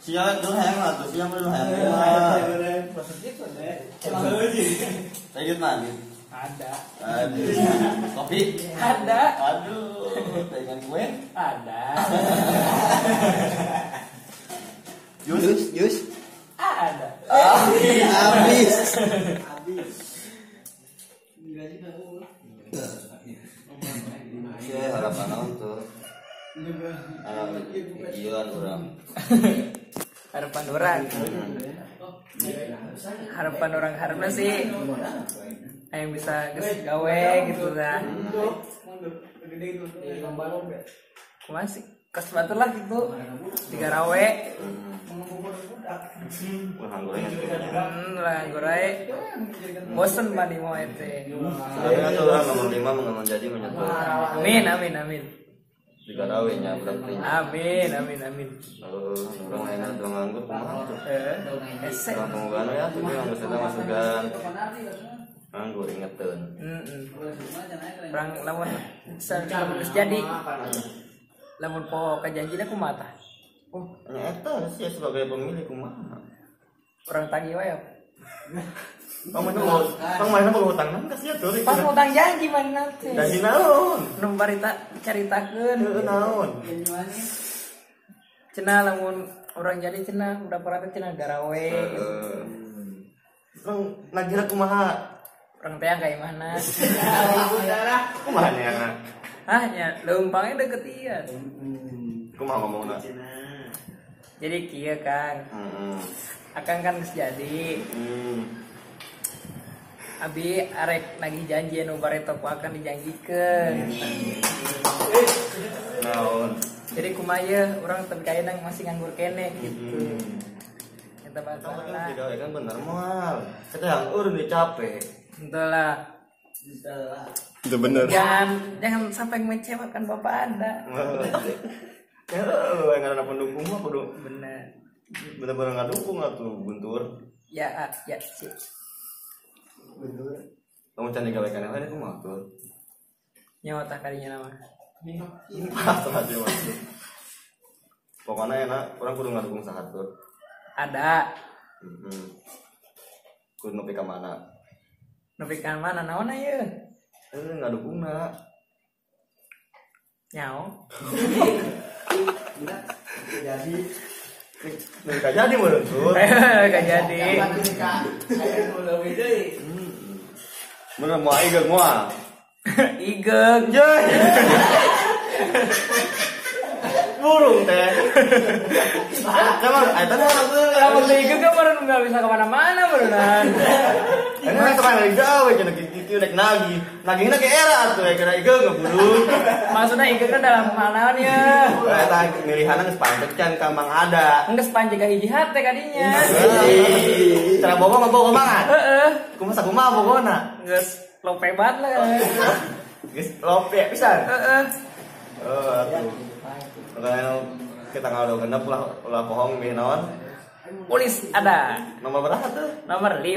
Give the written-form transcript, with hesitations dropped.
Siang dulu hayang lah tuh, siang dulu hayang. Lanjut mandi. Ada. Aduh. Kopi? Ada. Aduh, dengan kue? Ada. Jus? Ada. Habis. Saya harapan naon tuh. Ieuan urang. Harapan orang. Harapan orang harapnya sih yang bisa gawe gitu lah. Masih kas batu lah gitu. Tiga rawe. Nganggur aja. Bosen mah di mau ete. Saya tuh orang nomor 5 mengenal jadi menyebut. Amin. Tiga rawe nya berarti. Amin. Orang lainnya udah nganggur kumaha tuh. Esek. Orang tungguan ya, tapi yang geus eta masukan. Nganggur ingeteun. Orang lamun geus jadi. Lamun po kajanjina kumaha tah? Nya eta sih sebagai pemilik kumaha. Orang tagih wae. Pang mana boga utang nang kasih atuh. Pas utang janji mana teh. Janji naon? Nu barita caritakeun. Heuh naon? Cenah lamun orang jadi cenah udah pernah teh cenah garawe. Orang nagira kumaha? Orang teh kayak mana? Kumaha nya? Nya leumpangnya deket ieu. Kumaha ngomongna? Jadi kieu Kang. Akang kan geus jadi. Abi arek nagih janji anu bareto ku akan dijanjikeun. Naon? Jadi kumaha urang teu kaeuna masih nganggur kene gitu. Eta bahasana. Tidak kan bener moal. Kita yang urun capek. Henteu lah. Itu bener. Jangan sampai mengecewakan Bapak Anda. Ya, yang ada pendukung mah kudu bener-bener ngadukung atuh buntur. Ya sih. Buntur. Kamu can digawekan apa kumaha tuh? Nyawa tah kadinya nama. Atuh aja maksud. Pokoknya enak, orang kudu ngadukung sahatur. Ada. Kudu nepi ka mana? Nepi ka mana naon ieu? Ngadukungna. Nyao. Jadi nggak jadi menurut tuh. Gak jadi. Bener mau igeng mau. Igeng. Burung teh. Coba, ayo Kalau igeng kan baru nggak bisa kemana-mana beneran. Ini kan tukang lagi gawe, jadi gitu naik nagihnya ke era tuh, kira igeng ngebulung. Maksudnya igeng kan dalam hal ya. Kita milihannya ngespanjek can kamang ada. Nges panjang hiji hate kadinya. Cara bogo ngebogo banget. Kumaha kumaha bogona. Nges lope banget lah. Geus lope pisan. Heeh. Kalau kita ngadu genep ulah pohong milih naon? Polis ada. Nomor berapa tuh? Nomor 5.